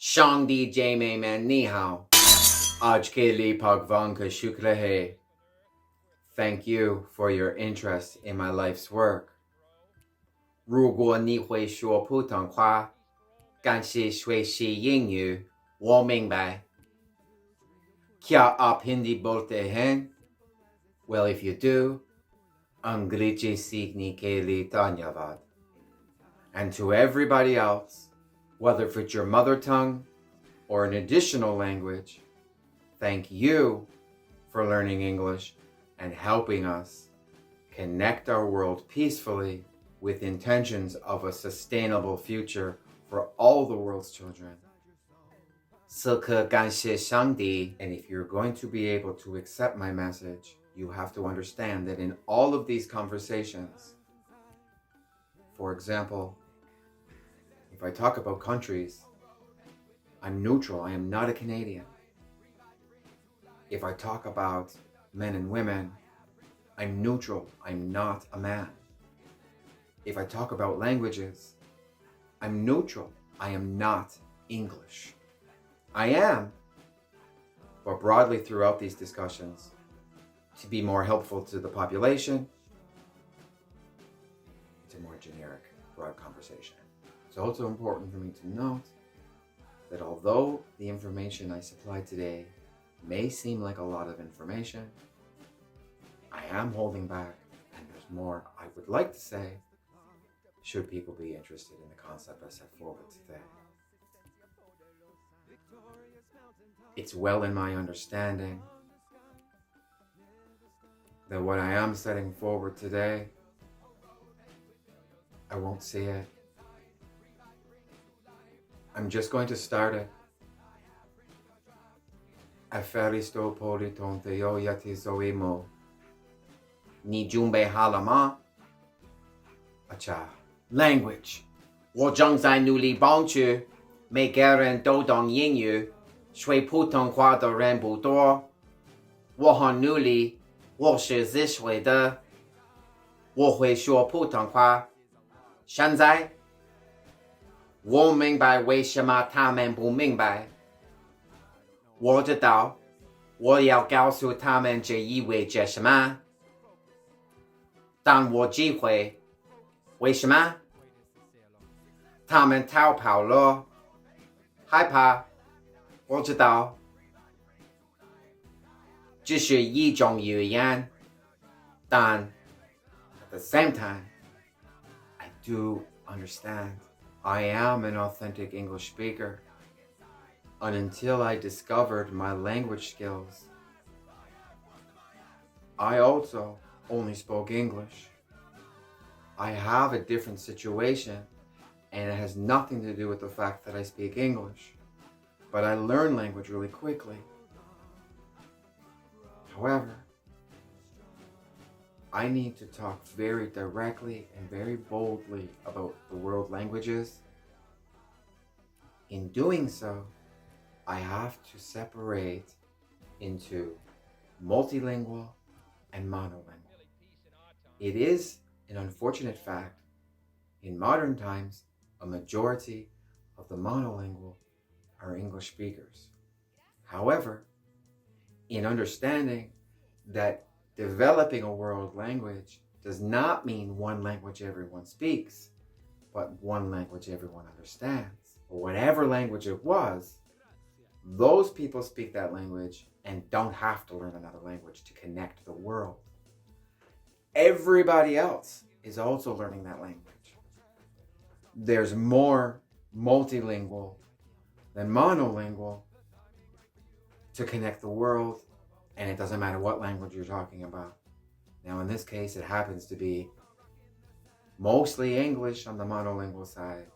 Song जेमे में ni hao. आज के लिए भगवान का शुक्र है. Thank you for your interest in my life's work. 如果你会说普通话，感谢学习英语，我明白。क्या आप हिंदी बोलते हैं? Well, if you do, अंग्रेजी सीखने के लिए धन्यवाद. And to everybody else, whether if it's your mother tongue or an additional language, thank you for learning English and helping us connect our world peacefully with intentions of a sustainable future for all the world's children. 此刻感谢上帝. And if you're going to be able to accept my message, you have to understand that in all of these conversations, for example, if I talk about countries, I'm neutral. I am not a Canadian. If I talk about men and women, I'm neutral. I'm not a man. If I talk about languages, I'm neutral. I am not English. I am, but broadly throughout these discussions, to be more helpful to the population, it's a more generic, broad conversation. It's also important for me to note that although the information I supplied today may seem like a lot of information, I am holding back, and there's more I would like to say, should people be interested in the concept I set forward today. It's well in my understanding that what I am setting forward today, I won't see it. I'm just going to start it. Aferisto politon theo yati zoimo. Ni jumbe halama. Acha. Language. 我正在努力帮助每个人都懂英语，说普通话的人不多。我很努力，我是自学的。我会说普通话。现在，我明白为什么他们不明白。我知道，我要告诉他们这意味着什么。但我只会，为什么？他们逃跑了，害怕。我知道，这是一种语言，但 at the same time, I do understand I am an authentic English speaker. And until I discovered my language skills, I also only spoke English. I have a different situation, and it has nothing to do with the fact that I speak English. But I learn language really quickly. However, I need to talk very directly and very boldly about the world languages. In doing so, I have to separate into multilingual and monolingual. It is an unfortunate fact, in modern times, a majority of the monolingual are English speakers. However, in understanding that developing a world language does not mean one language everyone speaks, but one language everyone understands. Or whatever language it was, those people speak that language and don't have to learn another language to connect to the world. Everybody else is also learning that language. There's more multilingual than monolingual to connect the world, and it doesn't matter what language you're talking about. Now, in this case, it happens to be mostly English on the monolingual side,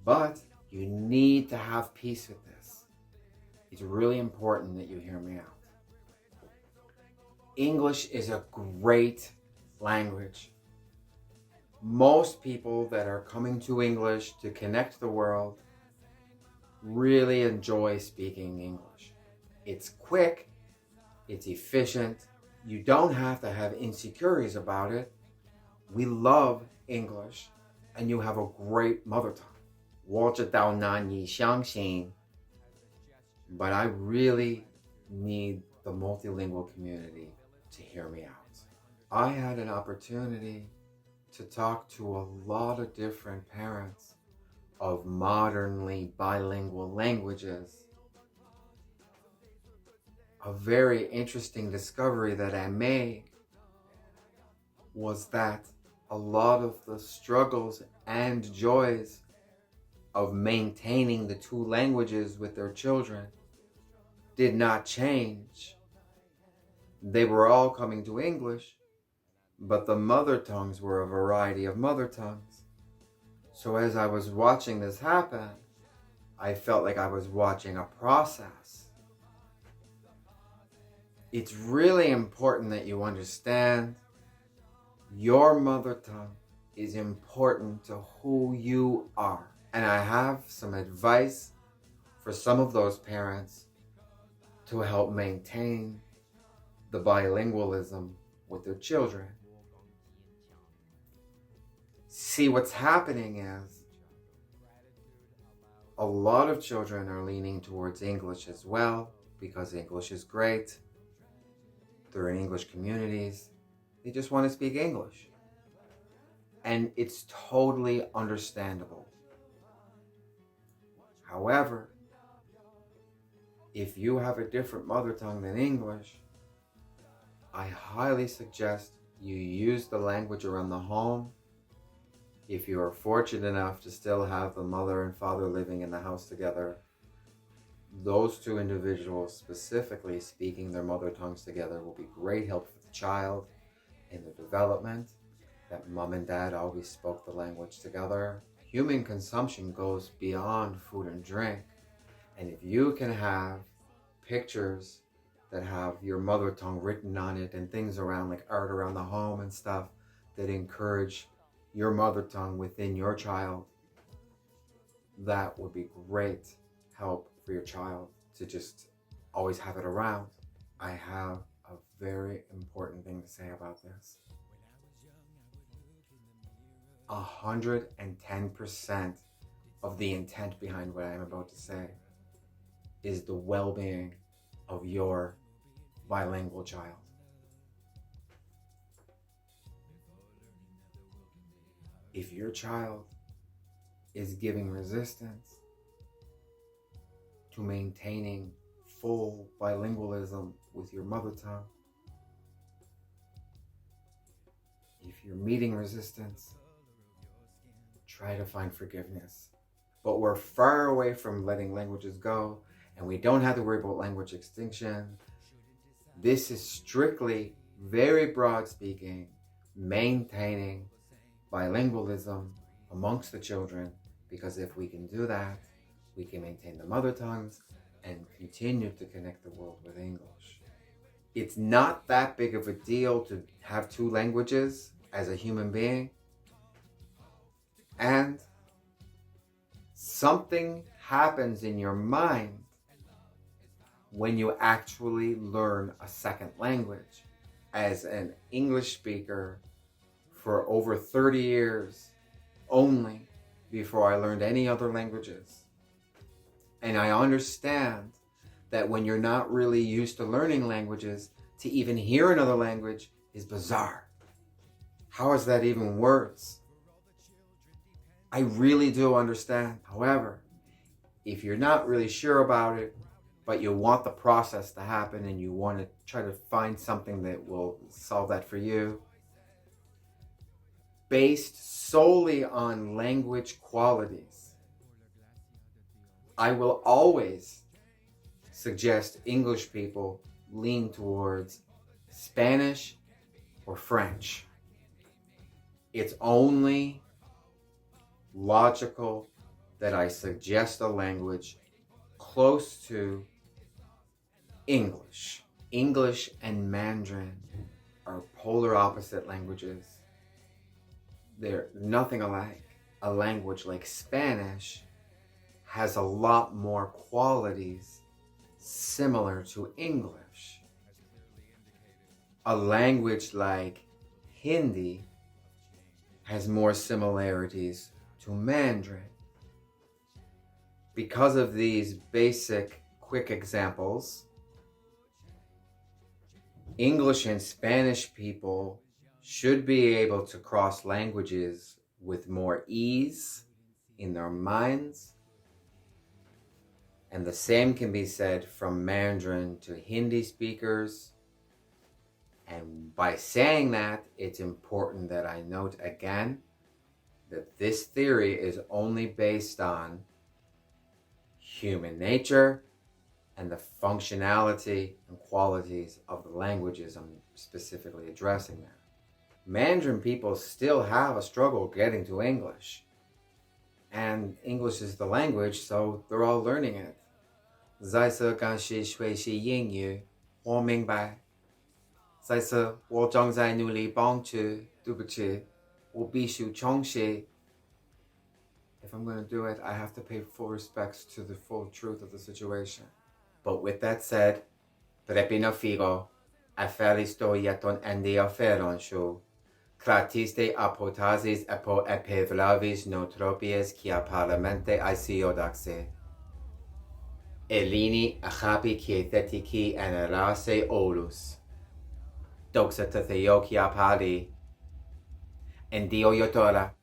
but you need to have peace with this. It's really important that you hear me out. English is a great language. Most people that are coming to English to connect the world really enjoy speaking English. It's quick, it's efficient, you don't have to have insecurities about it. We love English, and you have a great mother tongue. 我知道难以相信, but I really need the multilingual community to hear me out. I had an opportunity to talk to a lot of different parents of modernly bilingual languages. A very interesting discovery that I made was that a lot of the struggles and joys of maintaining the two languages with their children did not change. They were all coming to English, but the mother tongues were a variety of mother tongues. So as I was watching this happen, I felt like I was watching a process. It's really important that you understand your mother tongue is important to who you are. And I have some advice for some of those parents to help maintain the bilingualism with their children. See, what's happening is a lot of children are leaning towards English as well because English is great. They're in English communities. They just want to speak English. And it's totally understandable. However, if you have a different mother tongue than English, I highly suggest you use the language around the home. If you are fortunate enough to still have the mother and father living in the house together, those two individuals specifically speaking their mother tongues together will be great help for the child in their development, that mom and dad always spoke the language together. Human consumption goes beyond food and drink. And if you can have pictures that have your mother tongue written on it and things around like art around the home and stuff that encourage your mother tongue within your child, that would be great help for your child to just always have it around. I have a very important thing to say about this. 110% of the intent behind what I'm about to say is the well-being of your bilingual child. If your child is giving resistance to maintaining full bilingualism with your mother tongue, if you're meeting resistance, try to find forgiveness. But we're far away from letting languages go, and we don't have to worry about language extinction. This is strictly, very broad speaking, maintaining bilingualism amongst the children, because if we can do that, we can maintain the mother tongues and continue to connect the world with English. It's not that big of a deal to have two languages as a human being. And something happens in your mind when you actually learn a second language. As an English speaker for over 30 years only before I learned any other languages. And I understand that when you're not really used to learning languages, to even hear another language is bizarre. How is that even words? I really do understand. However, if you're not really sure about it, but you want the process to happen and you want to try to find something that will solve that for you, based solely on language qualities, I will always suggest English people lean towards Spanish or French. It's only logical that I suggest a language close to English. English and Mandarin are polar opposite languages. They're nothing alike. A language like Spanish has a lot more qualities similar to English. A language like Hindi has more similarities to Mandarin. Because of these basic, quick examples, English and Spanish people should be able to cross languages with more ease in their minds. And the same can be said from Mandarin to Hindi speakers. And by saying that, it's important that I note again that this theory is only based on human nature and the functionality and qualities of the languages I'm specifically addressing there. Mandarin people still have a struggle getting to English. And English is the language, so they're all learning it. 在这刚是学习英语，我明白。在这我正在努力帮助，对不起，我必须重视。If I'm going to do it, I have to pay full respects to the full truth of the situation. But with that said, πρέπει να φύγω. Ευχαριστώ για τον ενδιαφέρον σου. Κρατήστε αποτάσεις από επιβλαβείς νοοτροπίες και απαραμέντε αισιόδοξοι. Ελληνική αγάπη και θετική ενέργεια σε όλους. Δόξα τω Θεώ και πάλι. Εν Dio τώρα.